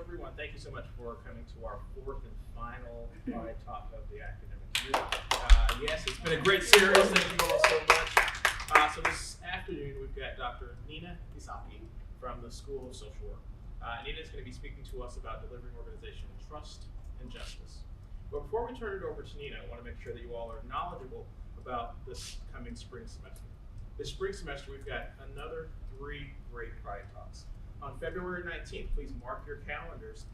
everyone. Thank you so much for coming to our fourth and final Pride Talk of the academic year. Yes, it's been a great series. Thank you all so much. So this afternoon, we've got Dr. Nina Isaki from the School of Social Work. Nina is going to be speaking to us about delivering organizational trust and justice. But before we turn it over to Nina, I want to make sure that you all are knowledgeable about this coming spring semester. This spring semester, we've got another 3 great Pride Talks. On February 19th, please mark your calendars.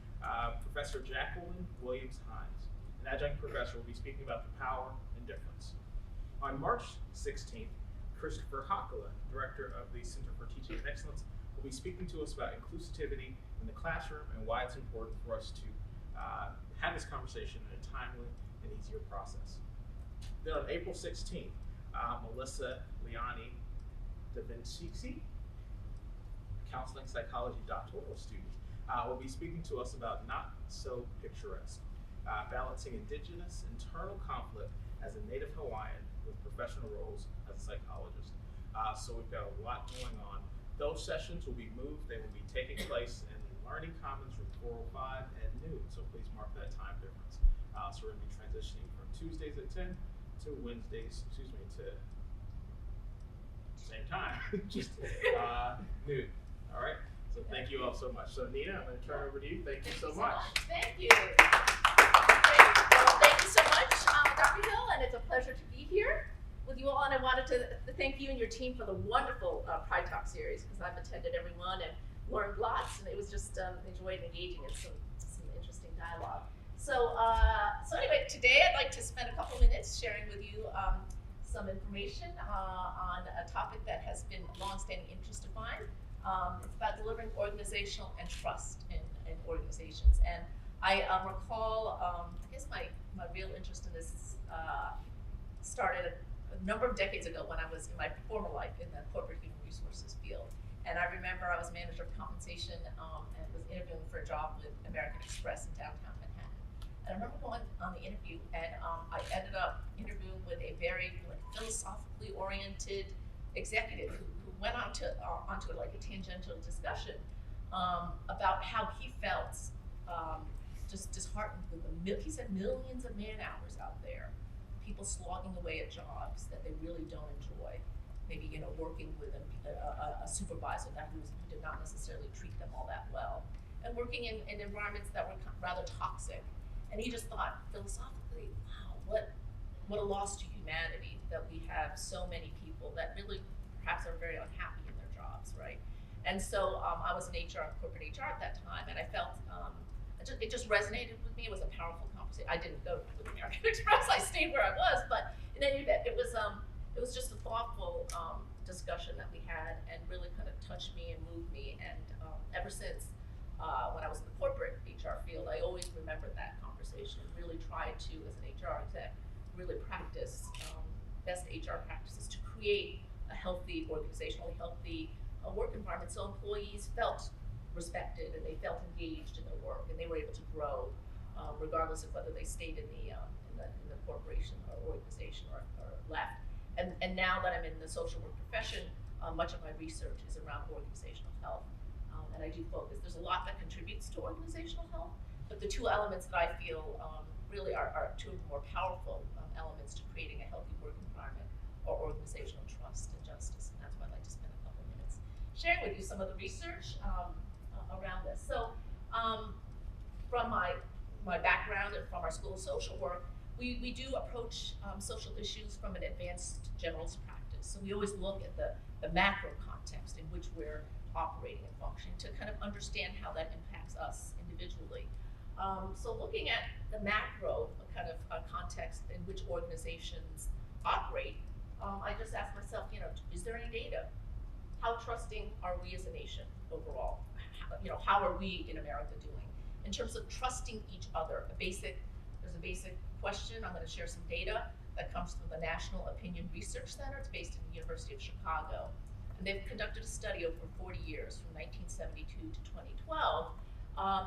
Professor Jacqueline Williams-Hines, an adjunct professor, will be speaking about the power and difference. On March 16th, Christopher Hakala, director of the Center for Teaching and Excellence, will be speaking to us about inclusivity in the classroom and why it's important for us to have this conversation in a timely and easier process. Then on April 16th, Melissa Liani DaVinci, counseling psychology doctoral student, will be speaking to us about Not So Picturesque, balancing indigenous internal conflict as a native Hawaiian with professional roles as a psychologist. So we've got a lot going on. Those sessions will be moved. They will be taking place in the Learning Commons room 405 at noon, so please mark that time difference. So we're going to be transitioning from Tuesdays at 10 to Wednesdays, to same time, just noon. All right, so thank you all so much. So Nina, I'm going to turn it over to you. Thank you so much. Thank you. Well, thank you so much, Dr. Hill, and it's a pleasure to be here with you all. And I wanted to thank you and your team for the wonderful Pride Talk series, because I've attended every one and learned lots, and it was just enjoyed engaging in some interesting dialogue. So anyway, today I'd like to spend a couple minutes sharing with you some information on a topic that has been a long-standing interest of mine. It's about delivering organizational and trust in organizations. And I recall, I guess my real interest in this started a number of decades ago when I was in my former life in the corporate human resources field. And I remember I was manager of compensation and was interviewing for a job with American Express in downtown Manhattan. And I remember going on the interview, and I ended up interviewing with a very philosophically oriented executive who went onto like a tangential discussion about how he felt just disheartened with he said millions of man hours out there, people slogging away at jobs that they really don't enjoy. Maybe working with a supervisor who did not necessarily treat them all that well, and working in environments that were rather toxic. And he just thought philosophically, wow, what a loss to humanity that we have so many people that really perhaps are very unhappy in their jobs, right? And so I was in corporate HR at that time, and I felt it just resonated with me. It was a powerful conversation. I didn't go with American Express. I stayed where I was, but in any event, it was just a thoughtful discussion that we had, and really kind of touched me and moved me. And ever since, when I was in the corporate HR field, I always remembered that conversation and really tried to, as an HR exec, really practice best HR practices to create a healthy, organizationally healthy work environment, so employees felt respected and they felt engaged in their work, and they were able to grow regardless of whether they stayed in the corporation or organization or left. And now that I'm in the social work profession, much of my research is around organizational health. And I do focus, there's a lot that contributes to organizational health, but the 2 elements that I feel really are 2 of the more powerful elements to creating a healthy work environment are organizational trust and justice. And that's why I'd like to spend a couple of minutes sharing with you some of the research around this. So from my background and from our School of Social Work, we do approach social issues from an advanced generalist practice. So we always look at the macro context in which we're operating and functioning to kind of understand how that impacts us individually. So looking at the macro kind of context in which organizations operate, I just asked myself, is there any data? How trusting are we as a nation overall? How are we in America doing in terms of trusting each other? There's a basic question. I'm going to share some data that comes from the National Opinion Research Center. It's based in the University of Chicago. And they've conducted a study over 40 years, from 1972 to 2012,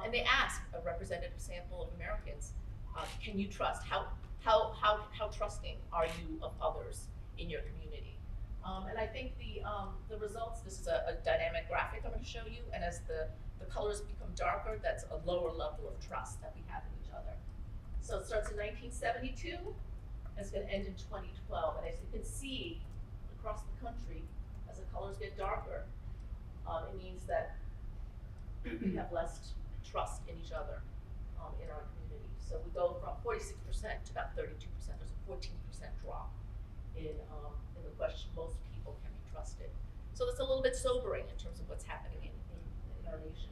and they asked a representative sample of Americans, can you trust? How trusting are you of others in your community? And I think the results, this is a dynamic graphic I'm going to show you, and as the colors become darker, that's a lower level of trust that we have in each other. So it starts in 1972, and it's going to end in 2012. And as you can see, across the country, as the colors get darker, it means that we have less trust in each other in our community. So we go from 46% to about 32%. There's a 14% drop in the question, most people can be trusted. So that's a little bit sobering in terms of what's happening in our nation.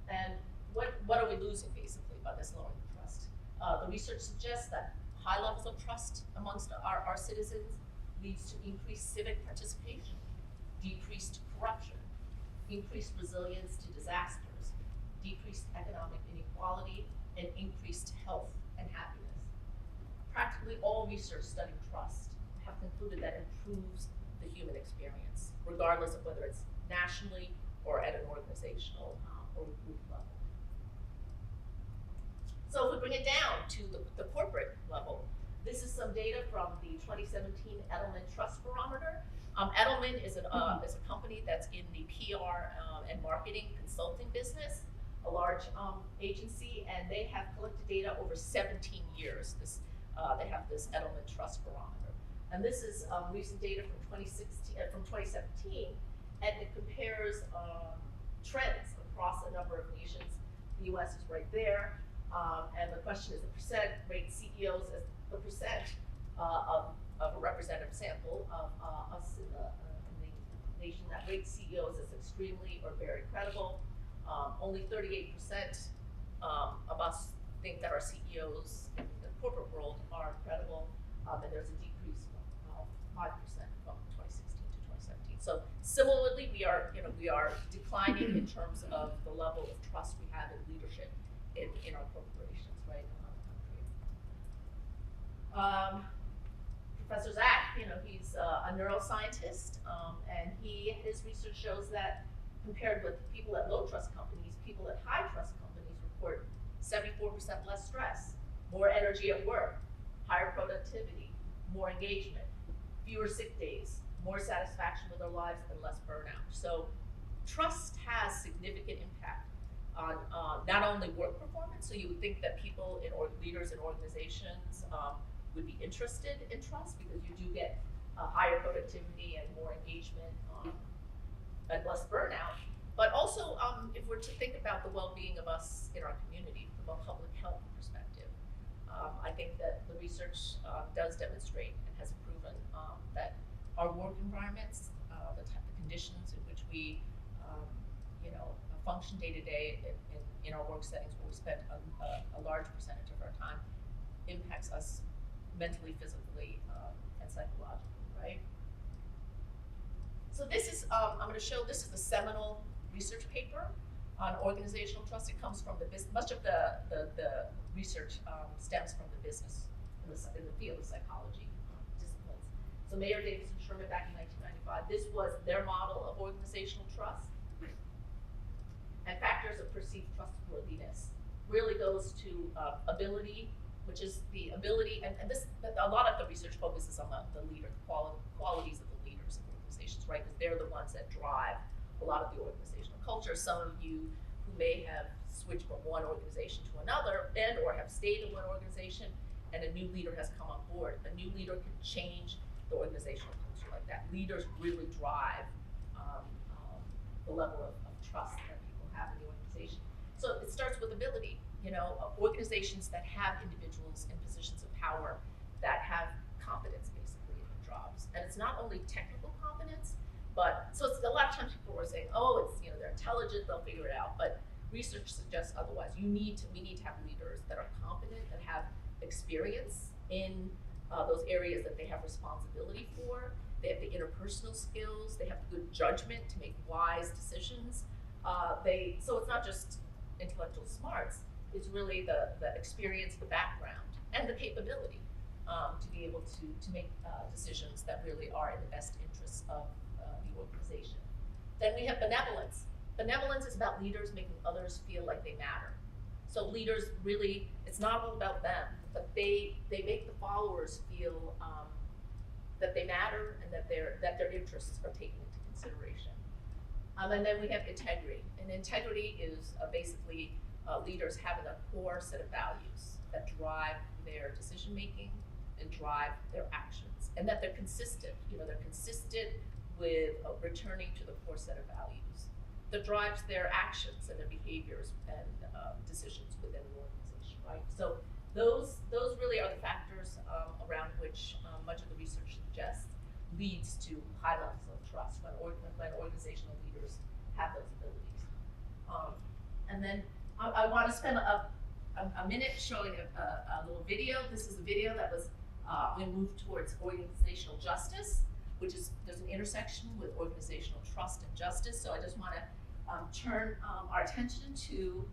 And what are we losing basically by this lowering of trust? The research suggests that high levels of trust amongst our citizens leads to increased civic participation, decreased corruption, increased resilience to disasters, decreased economic inequality, and increased health and happiness. Practically all research studying trust have concluded that improves the human experience, regardless of whether it's nationally or at an organizational or group level. So if we bring it down to the corporate level, this is some data from the 2017 Edelman Trust Barometer. Edelman is a company that's in the PR and marketing consulting business, a large agency, and they have collected data over 17 years. They have this Edelman Trust Barometer, and this is recent data from 2017, and it compares trends across a number of nations. The U.S. is right there, and the question is the percent rate CEOs as the percent of a representative sample of us in the nation that rates CEOs as extremely or very credible. Only 38% of us think that our CEOs in the corporate world are credible, and there's a decrease of 5% from 2016 to 2017. So similarly, we are declining in terms of the level of trust we have in leadership in our corporations, right, around the country. Professor Zach, he's a neuroscientist, and his research shows that compared with people at low trust companies, people at high trust companies report 74% less stress, more energy at work, higher productivity, more engagement, fewer sick days, more satisfaction with their lives, and less burnout. So trust has significant impact on not only work performance, so you would think that people leaders in organizations would be interested in trust because you do get higher productivity and more engagement and less burnout. But also, if we're to think about the well-being of us in our community from a public health perspective, I think that the research does demonstrate and has proven that our work environments, the conditions in which we, function day to day in our work settings where we spend a large percentage of our time, impacts us mentally, physically, and psychologically, right? So this is, I'm going to show, this is the seminal research paper on organizational trust. It comes from the business. Much of the research stems from the business in the field of psychology disciplines. So Mayer, Davis, and Sherman back in 1995, this was their model of organizational trust. And factors of perceived trustworthiness really goes to ability, which is the ability, and a lot of the research focuses on the leader, the qualities of the leaders of organizations, right? Because they're the ones that drive a lot of the organizational culture. Some of you who may have switched from one organization to another and or have stayed in one organization and a new leader has come on board, a new leader can change the organizational culture like that. Leaders really drive the level of trust that people have in the organization. So it starts with ability. Organizations that have individuals in positions of power that have competence basically in their jobs. And it's not only technical competence, but so it's a lot of times people are saying, oh, it's they're intelligent, they'll figure it out. But research suggests otherwise. We need to have leaders that are competent, that have experience in those areas that they have responsibility for. They have the interpersonal skills, they have good judgment to make wise decisions. So it's not just intellectual smarts, it's really the experience, the background, and the capability to be able to make decisions that really are in the best interests of the organization. Then we have benevolence. Benevolence is about leaders making others feel like they matter. So leaders really, it's not all about them, but they make the followers feel that they matter and that their interests are taken into consideration. And then we have integrity. And integrity is basically leaders having a core set of values that drive their decision making and drive their actions, and that they're consistent. They're consistent with returning to the core set of values that drives their actions and their behaviors and decisions within an organization, right? So those really are the factors around which much of the research suggests leads to high levels of trust when organizational leaders have those abilities. And then I want to spend a minute showing a little video. This is a video that was we moved towards organizational justice, which is there's an intersection with organizational trust and justice. So I just want to turn our attention to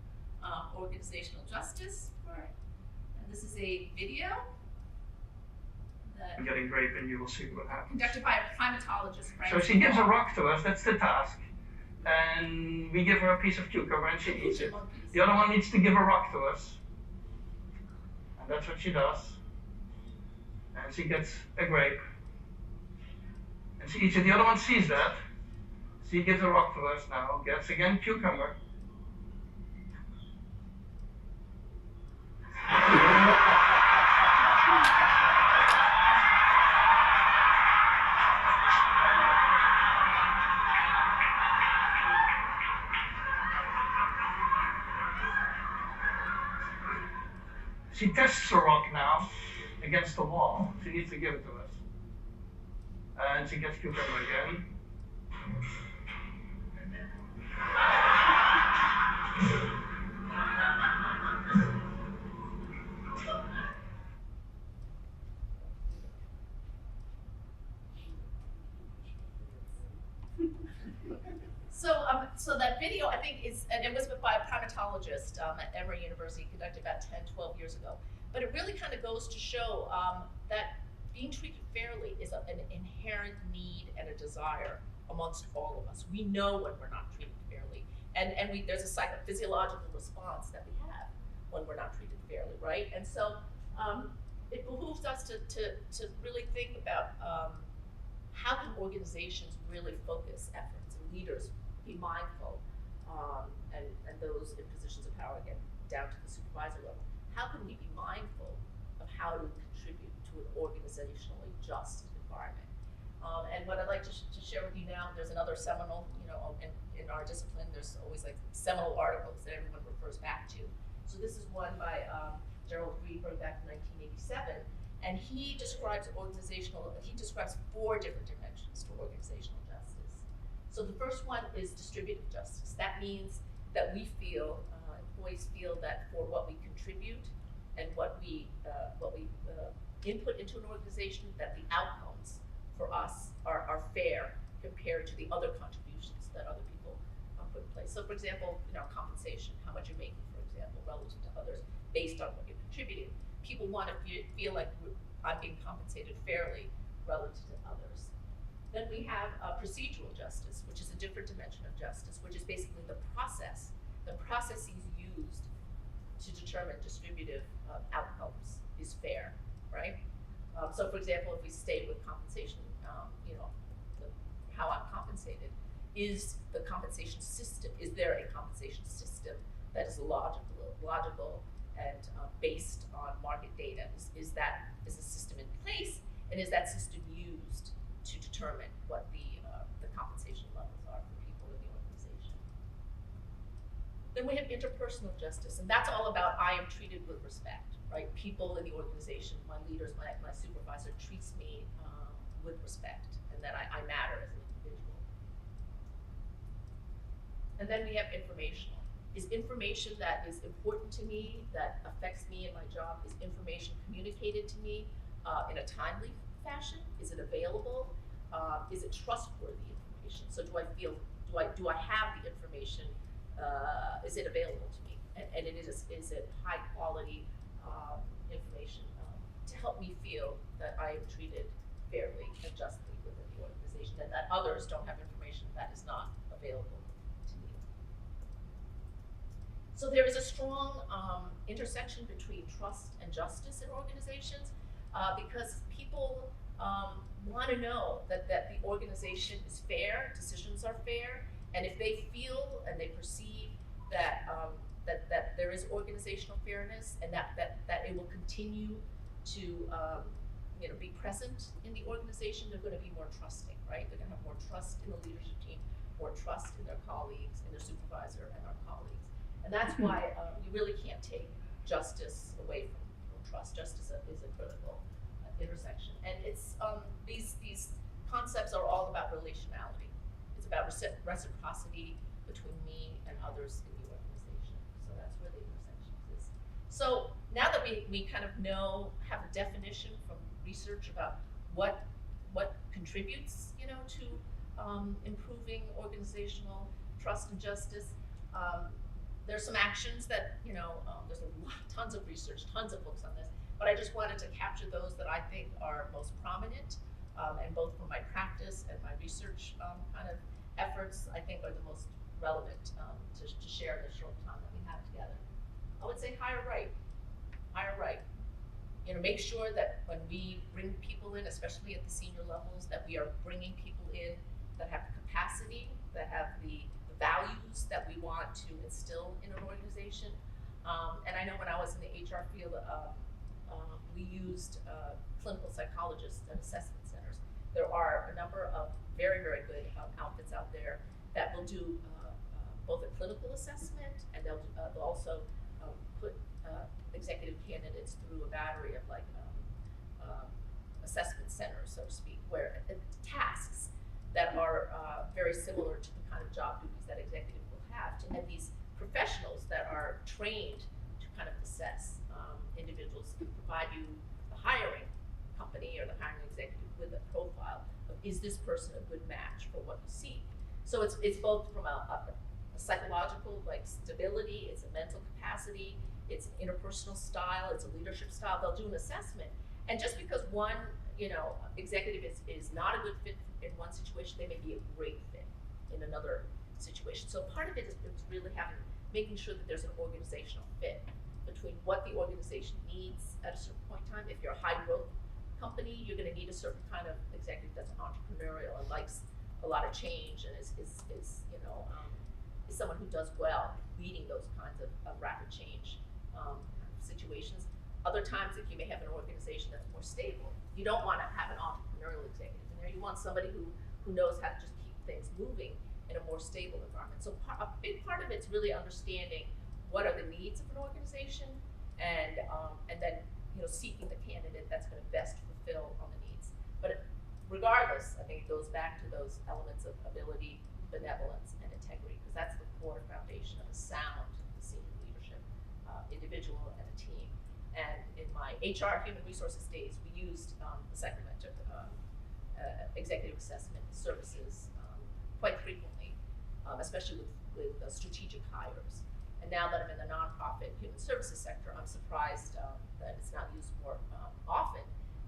organizational justice. And this is a video that Getting grape and you will see what happens. conducted by a primatologist. So she gives a rock to us, that's the task. And we give her a piece of cucumber and she eats it. The other one needs to give a rock to us. And that's what she does. And she gets a grape. And she eats it. The other one sees that. She gives a rock to us now, gets again cucumber. She tests the rock now against the wall. She needs to give it to us. And she gets cucumber again. So that video, I think, and it was by a primatologist at Emory University, conducted about 10, 12 years ago. But it really kind of goes to show that being treated fairly is an inherent need and a desire amongst all of us. We know when we're not treated fairly, and there's a psychophysiological response that we have when we're not treated fairly, right? And so it behooves us to really think about how can organizations really focus efforts and leaders be mindful, and those in positions of power, again, down to the supervisor level. How can we be mindful of how to contribute to an organizationally just environment? And what I'd like to share with you now, there's another seminal, in our discipline, there's always like seminal articles that everyone refers back to. So this is one by Gerald Greenberg back in 1987, and he describes 4 different dimensions to organizational justice. So the first one is distributive justice. That means that we feel, employees feel that for what we contribute and what we input into an organization, that the outcomes for us are fair compared to the other contributions that other people put in place. So for example, compensation, how much you're making, for example, relative to others based on what you're contributing. People want to feel like I'm being compensated fairly relative to others. Then we have procedural justice, which is a different dimension of justice, which is basically the processes used to determine distributive outcomes is fair, right? So for example, if we stay with compensation, how I'm compensated, is the compensation system, is there a compensation system that is logical and based on market data? Is the system in place, and is that system used to determine what the compensation levels are for people in the organization? Then we have interpersonal justice, and that's all about I am treated with respect, right? People in the organization, my leaders, my supervisor treats me with respect, and that I matter as an individual. And then we have informational. Is information that is important to me, that affects me in my job, is information communicated to me in a timely fashion? Is it available? Is it trustworthy information? So do I have the information? Is it available to me? And is it high quality information to help me feel that I am treated fairly and justly within the organization, and that others don't have information that is not available to me? So there is a strong intersection between trust and justice in organizations because people want to know that the organization is fair, decisions are fair, and if they feel and they perceive that that there is organizational fairness and that it will continue to be present in the organization, they're going to be more trusting, right? They're going to have more trust in the leadership team, more trust in their colleagues, in their supervisor and our colleagues. And that's why you really can't take justice away from trust. Justice is a critical intersection. And it's these concepts are all about relationality. It's about reciprocity between me and others in the organization. So that's where the intersection is. So now that we kind of have a definition from research about what contributes, to improving organizational trust and justice, there's some actions that, there's tons of research, tons of books on this, but I just wanted to capture those that I think are most prominent, and both from my practice and my research kind of efforts, I think are the most relevant to share in the short time that we have together. I would say hire right. Make sure that when we bring people in, especially at the senior levels, that we are bringing people in that have the capacity, that have the values that we want to instill in an organization. And I know when I was in the HR field, we used clinical psychologists and assessment centers. There are a number of very, very good outfits out there that will do both a clinical assessment, and they'll also put executive candidates through a battery of assessment centers, so to speak, where tasks that are very similar to the kind of job duties that executives will have, to have these professionals that are trained to kind of assess individuals, and provide you, the hiring company or the hiring executive, with a profile of, is this person a good match for what you see? So it's both from a psychological stability, it's a mental capacity, it's an interpersonal style, it's a leadership style. They'll do an assessment, and just because one executive is not a good fit in one situation, they may be a great fit in another situation. So part of it is really making sure that there's an organizational fit between what the organization needs at a certain point in time. If you're a high growth company, you're going to need a certain kind of executive that's entrepreneurial and likes a lot of change and is someone who does well leading those kinds of rapid change situations. Other times, if you may have an organization that's more stable, you don't want to have an entrepreneurial executive in there. You want somebody who knows how to just keep things moving in a more stable environment. So a big part of it's really understanding what are the needs of an organization, and then seeking the candidate that's going to best fulfill on the needs. But regardless, I think it goes back to those elements of ability, benevolence, and integrity, because that's the core foundation of a sound senior leadership individual and a team. And in my HR human resources days, we used the Sacramento executive assessment services quite frequently, especially with strategic hires. And now that I'm in the nonprofit human services sector, I'm surprised that it's not used more often,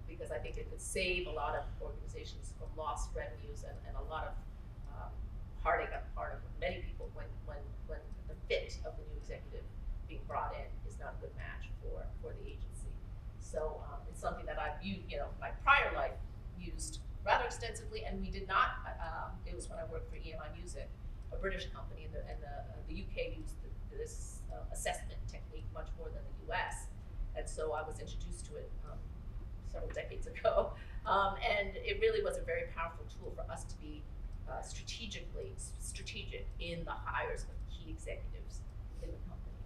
because I think it could save a lot of organizations from lost revenues and a lot of heartache on the part of many people when the fit of the new executive being brought in is not a good match for the agency. So it's something that I've used, my prior life used rather extensively, and we did not. It was when I worked for EMI Music, a British company, and the UK used this assessment technique much more than the US, and so I was introduced to it several decades ago, and it really was a very powerful tool for us to be strategic in the hires of key executives in the company.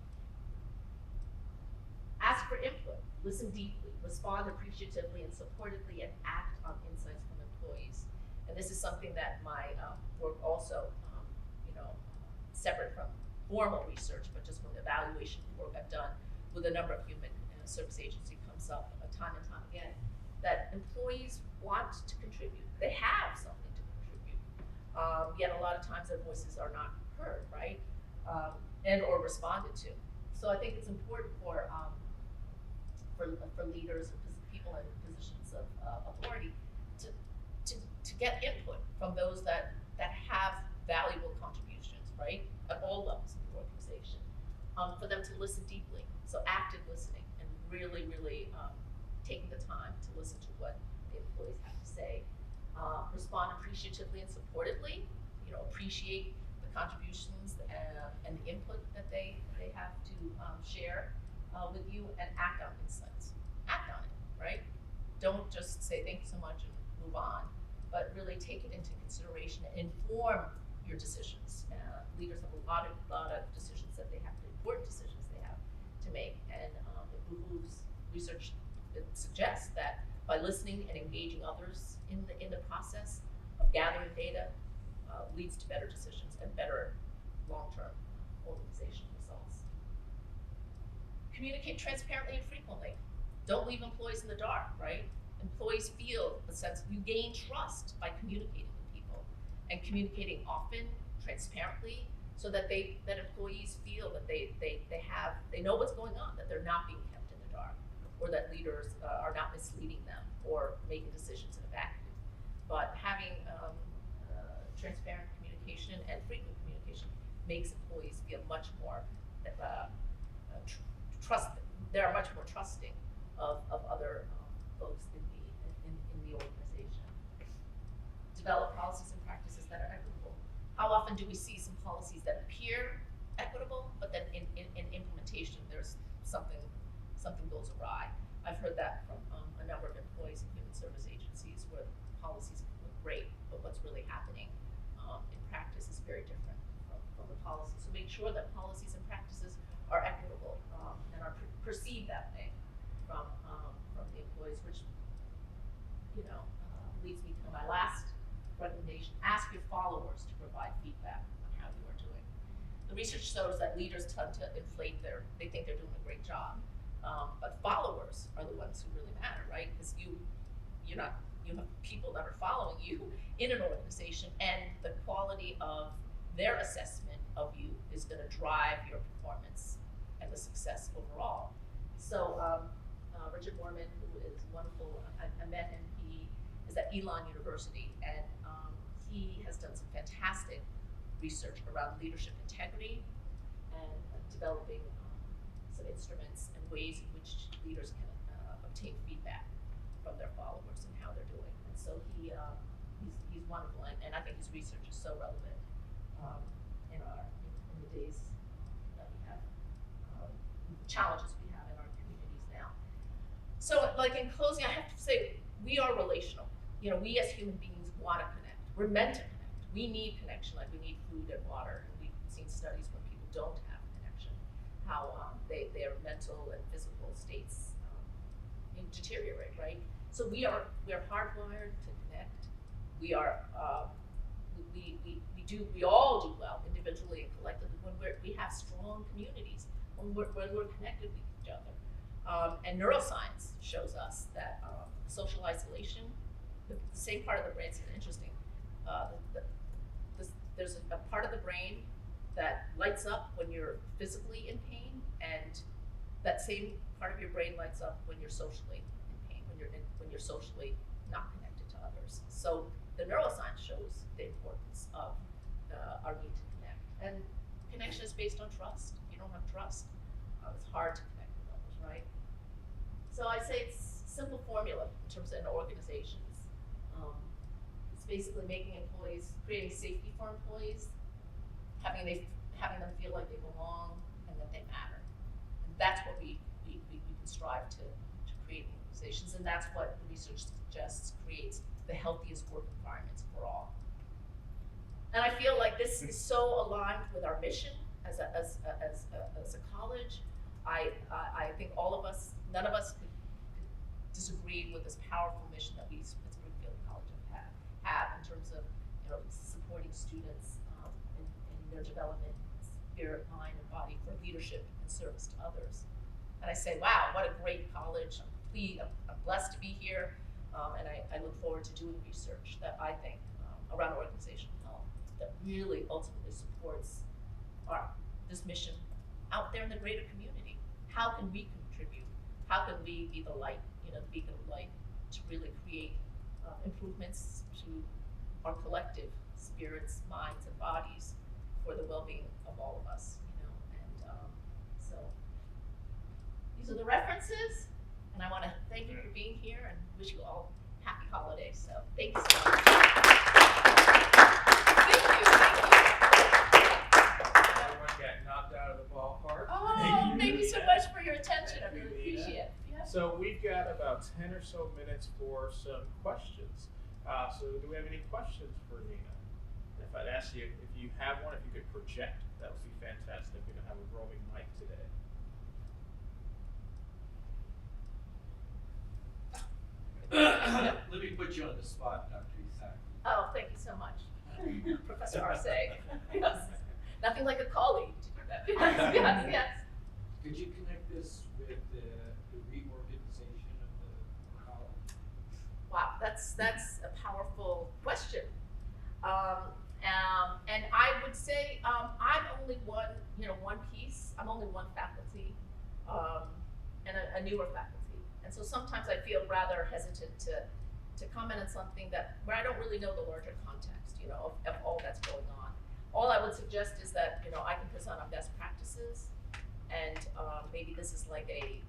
Ask for input, listen deeply, respond appreciatively and supportively, and act on insights from employees. And this is something that my work also, separate from formal research, but just from the evaluation work I've done with a number of human service agencies, comes up time and time again, that employees want to contribute. They have something to contribute. Yet a lot of times their voices are not heard, right? And or responded to. So I think it's important for leaders and people in positions of authority to get input from those that have valuable contributions, right, at all levels of the organization, for them to listen deeply. So active listening and really taking the time to listen to what the employees have appreciatively and supportively, appreciate the contributions and the input that they have to share with you, and act on insights. Act on it, right? Don't just say thank you so much and move on, but really take it into consideration and inform your decisions. Leaders have a lot of decisions that they have, important decisions they have to make, and it behooves research that suggests that by listening and engaging others in the process of gathering data leads to better decisions and better long-term organizational results. Communicate transparently and frequently. Don't leave employees in the dark, right? Employees feel a sense, you gain trust by communicating with people, and communicating often, transparently, so that employees feel that they know what's going on, that they're not being kept in the dark, or that leaders are not misleading them or making decisions in a vacuum. But having transparent communication and frequent communication makes employees feel much more they are much more trusting of other folks in the organization. Develop policies and practices that are equitable. How often do we see some policies that appear equitable, but then in implementation there's something goes awry? I've heard that from a number of employees in human service agencies where the policies look great, but what's really happening in practice is very different from the policy. So make sure that policies and practices are equitable and are perceived that way from the employees, which leads me to my last recommendation. Ask your followers to provide feedback on how you are doing. The research shows that leaders tend to inflate they think they're doing a great job, but followers are the ones who really matter, right? Because you have people that are following you in an organization, and the quality of their assessment of you is going to drive your performance and the success overall. So Richard Moorman, who is wonderful, I met him. He is at Elon University, and he has done some fantastic research around leadership integrity and developing some instruments and ways in which leaders can obtain feedback from their followers and how they're doing. And so he's wonderful, and I think his research is so relevant in the days that we have, the challenges we have in our communities now. So, in closing, I have to say, we are relational. We as human beings want to connect. We're meant to connect. We need connection, like we need food and water. And we've seen studies when people don't have connection, how their mental and physical states deteriorate, right? So we are hardwired to connect. We are we all do well individually and collectively when we have strong communities, when we're connected with each other. And neuroscience shows us that social isolation, the same part of the brain, it's interesting. There's a part of the brain that lights up when you're physically in pain, and that same part of your brain lights up when you're socially in pain, when you're socially not connected to others. So the neuroscience shows the importance of our need to connect, and connection is based on trust. If you don't have trust, it's hard to connect with others, right? So I say it's a simple formula in terms of organizations. It's basically creating safety for employees, having them feel like they belong and that they matter. And that's what we can strive to create in organizations, and that's what the research suggests creates the healthiest work environments for all. And I feel like this is so aligned with our mission as a college. I think none of us could disagree with this powerful mission that we at Springfield College have in terms of supporting students in their development, spirit, mind, and body for leadership and service to others. And I say, wow, what a great college! I'm blessed to be here, and I look forward to doing research that I think around organizational health that really ultimately supports this mission out there in the greater community. How can we contribute? How can we be the light, the beacon of light, to really create improvements to our collective spirits, minds, and bodies for the well-being of all of us, and so these are the references, and I want to thank you for being here and wish you all happy holidays. So thank you so much. 10 or so minutes for some questions. So do we have any questions for Nina? If I'd ask you, if you have one, if you could project, that would be fantastic. We don't have a roaming mic today. Let me put you on the spot, Dr. Isak. Oh, thank you so much, Professor Arce. Yes. Nothing like a colleague to do that. Yes, yes, yes. Could you connect this with the reorganization of the college? Wow, that's a powerful question. And I would say I'm only one piece. I'm only one faculty, and a newer faculty. And so sometimes I feel rather hesitant to comment on something where I don't really know the larger context, of all that's going on. All I would suggest is that I can present on best practices, and maybe this is like a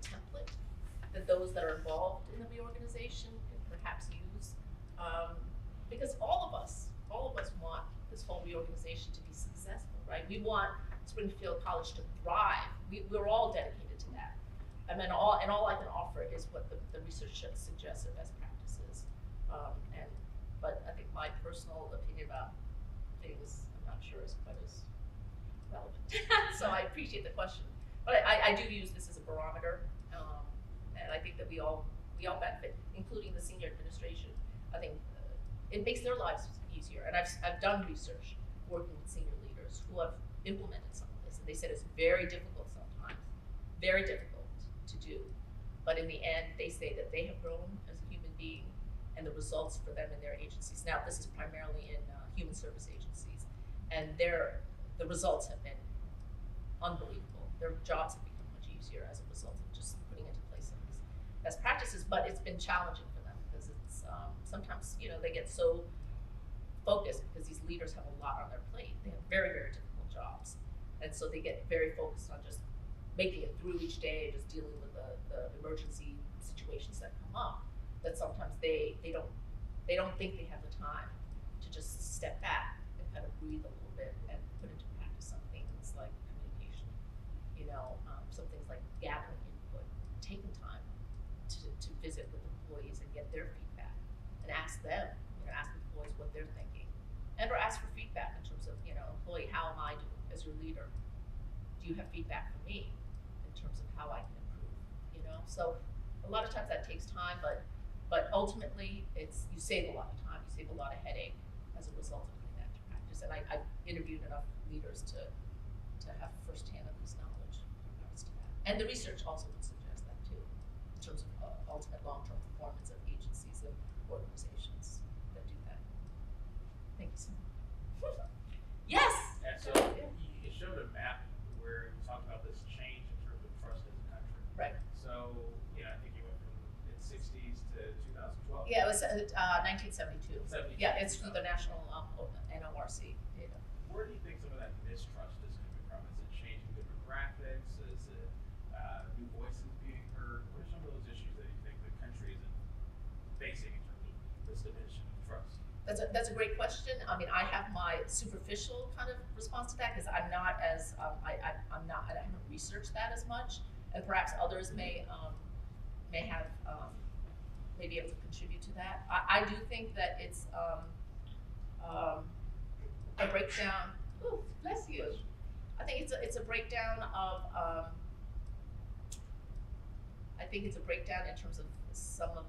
template that those that are involved in the reorganization can perhaps use, because all of us want this whole reorganization to be successful, right? We want Springfield College to thrive. We're all dedicated to that. I mean, all I can offer is what the research suggests are best practices. But I think my personal opinion about things, I'm not sure is quite as relevant. So I appreciate the question, but I do use this as a barometer, and I think that we all benefit, including the senior administration. I think it makes their lives easier, and I've done research working with senior leaders who have implemented some of this, and they said it's very difficult sometimes, very difficult to do, but in the end, they say that they have grown as a human being, and the results for them in their agencies. Now, this is primarily in human service agencies, and the results have been unbelievable. Their jobs have become much easier as a result of just putting into place some of these best practices, but it's been challenging for them because it's sometimes they get so focused because these leaders have a lot on their plate. They have very, very difficult jobs, and so they get very focused on just making it through each day, just dealing with the emergency situations that come up. That sometimes they don't think they have the time to just step back and kind of breathe a little bit and put into practice some things like communication. Some things like gathering input, taking time to visit with employees and get their feedback, and ask them, ask employees what they're thinking, and or ask for feedback in terms of, employee, how am I doing as your leader? Do you have feedback for me in terms of how I can improve? So a lot of times that takes time, but ultimately you save a lot of time, you save a lot of headache as a result of putting that into practice. And I've interviewed enough leaders to have firsthand at least knowledge in regards to that. And the research also would suggest that too, in terms of ultimate long-term performance of agencies and organizations that do that. Thank you so much. Yes! And so you showed a map where you talked about this change in terms of trust in the country. Right. So, I think you went from mid-60s to 2012. Yeah, it was 1972. 72. Yeah, it's through the national NORC data. Where do you think some of that mistrust is coming from? Is it changing demographics? Is it new voices being heard? What are some of those issues that you think the country is facing in terms of this dimension of trust? That's a great question. I mean, I have my superficial kind of response to that because I'm not as I haven't researched that as much, and perhaps others may have may be able to contribute to that. I do think that it's a breakdown. Ooh, bless you. I think it's a breakdown of. I think it's a breakdown in terms of some of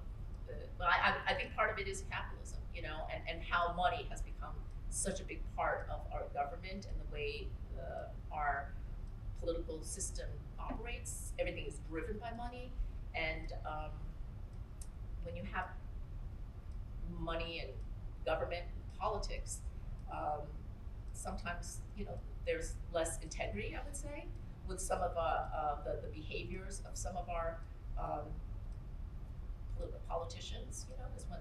the. But I think part of it is capitalism, and how money has become such a big part of our government and the way our political system operates. Everything is driven by money, and when you have money and government and politics, sometimes there's less integrity, I would say, with some of the behaviors of some of our politicians. Is when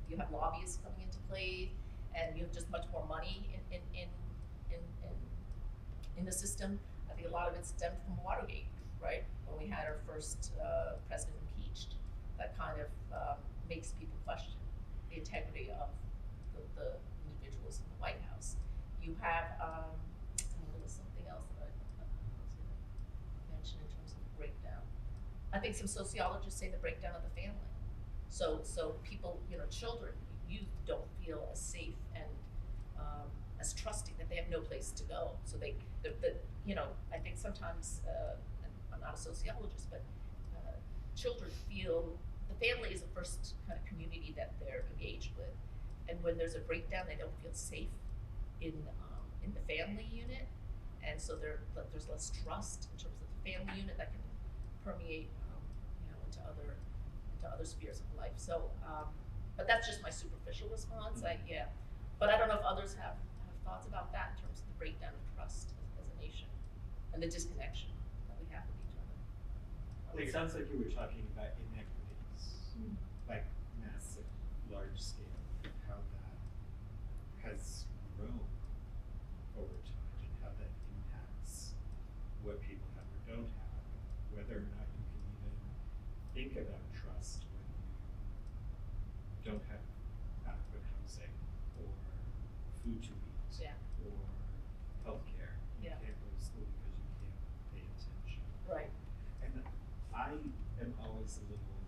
you have lobbyists coming into play, and you have just much more money in the system. I think a lot of it stemmed from Watergate, right? When we had our first president impeached, that kind of makes people question the integrity of the individuals in the White House. You have there was something else that I was going to mention in terms of the breakdown. I think think some sociologists say the breakdown of the family. So people, children, youth don't feel as safe and as trusting that they have no place to go. So I think sometimes, and I'm not a sociologist, but children feel the family is the first kind of community that they're engaged with, and when there's a breakdown, they don't feel safe in the family unit, and so there's less trust in terms of the family unit that can permeate, into other spheres of life. So, but that's just my superficial response. But I don't know if others have thoughts about that in terms of the breakdown of trust as a nation and the disconnection that we have with each other. Well, it sounds like you were talking about inequities, like massive, large scale, how that has grown over time and how that impacts what people have or don't have, whether or not you can even think about trust when you don't have adequate housing or food to eat Yeah. or healthcare. You Yeah. can't go to school because you can't pay attention. Right. And I am always a little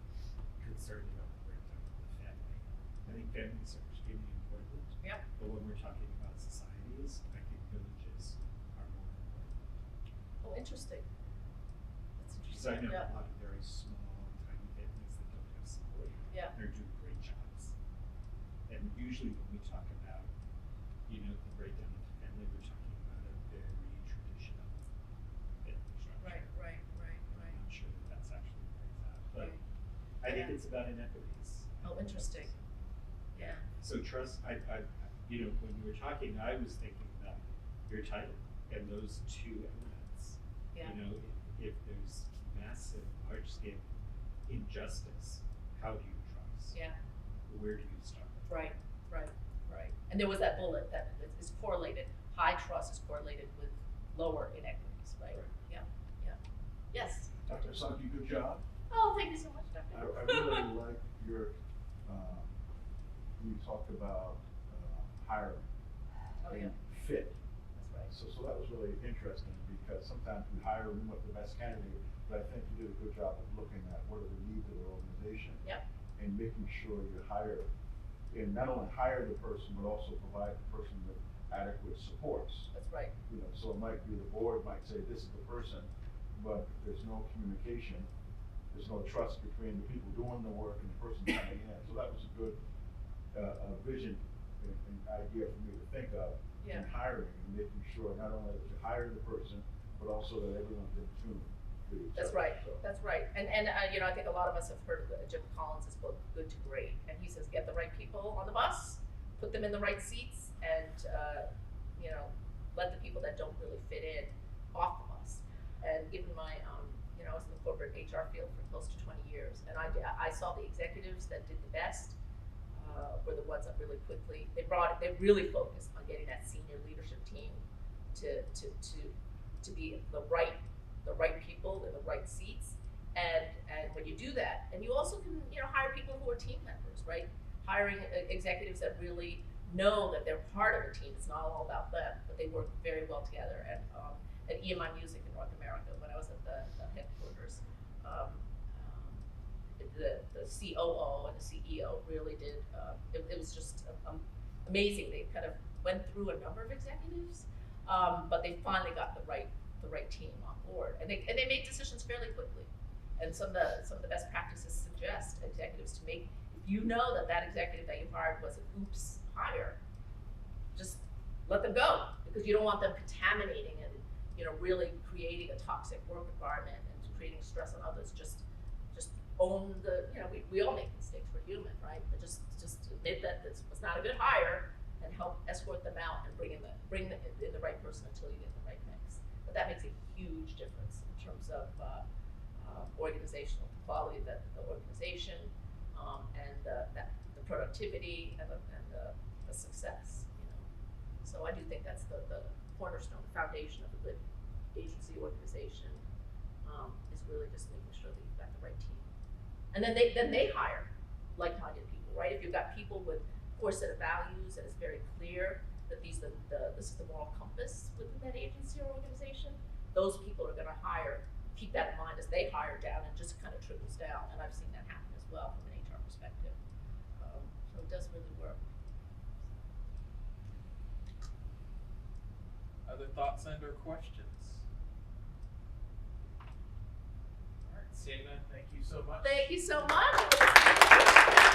concerned about the breakdown of the family. I think families are extremely important. Yep. But when we're talking about societies, I think villages are more important. Oh, interesting. That's Because interesting. I know Yeah. a lot of very small, tiny families that don't have support. Yeah. They're doing great jobs. And usually when we talk about, the breakdown of the family, we're talking about a very traditional family structure. Right. I'm not sure that that's actually where it's at, but Right. I think Yeah. it's about inequities. Oh, interesting. Yeah. So trust, when you were talking, I was thinking about your title and those two elements. Yeah. If there's massive, large scale injustice, how do you trust? Yeah. Where do you start? Right. And there was that bullet that is correlated. High trust is correlated with lower inequities, right? Right. Yeah. Yes. Dr. Sankey, good job. Oh, thank you so much, I Dr. really like your, you talked about hiring Oh, yeah. and fit. That's right. So that was really interesting because sometimes we hire, we want the best candidate, but I think you did a good job of looking at what are the needs of the organization. Yep. And making sure you hire, and not only hire the person, but also provide the person with adequate supports. That's right. So it might be the board might say, this is the person, but if there's no communication, there's no trust between the people doing the work and the person coming in. So that was a good vision and idea for me to think of in Yeah. hiring and making sure not only that you hire the person, but also that everyone's in tune with each That's other. right. So- That's right. And I think a lot of us have heard Jim Collins' book, Good to Great, and he says get the right people on the bus, put them in the right seats, and let the people that don't really fit in off the bus. And given my I was in the corporate HR field for close to 20 years, and I saw the executives that did the best were the ones that really quickly they really focused on getting that senior leadership team to be the right people in the right seats. And when you do that, and you also can hire people who are team members, right? Hiring executives that really know that they're part of a team. It's not all about them, but they work very well together. And at EMI Music in North America, when I was at the headquarters, the COO and the CEO really did. It was just amazing. They kind of went through a number of executives, but they finally got the right team on board, and they made decisions fairly quickly. And some of the best practices suggest executives to make, if you know that executive that you hired was an oops hire, just let them go, because you don't want them contaminating and really creating a toxic work environment and creating stress on others. Just own we all make mistakes, we're human, right? But just admit that this was not a good hire and help escort them out and bring in the right person until you get the right mix. But that makes a huge difference in terms of organizational quality of the organization, and the productivity and the success. So I do think that's the cornerstone, the foundation of a good agency organization, is really just making sure that you've got the right team. And then they hire like-minded people, right? If you've got people with a core set of values and it's very clear that this is the moral compass within that agency or organization, those people are going to keep that in mind as they hire down and just kind of trickles down, and I've seen that happen as well from an HR perspective. So it does really work. Other thoughts and or questions? All right, Sienna, thank you so much. Thank you so much.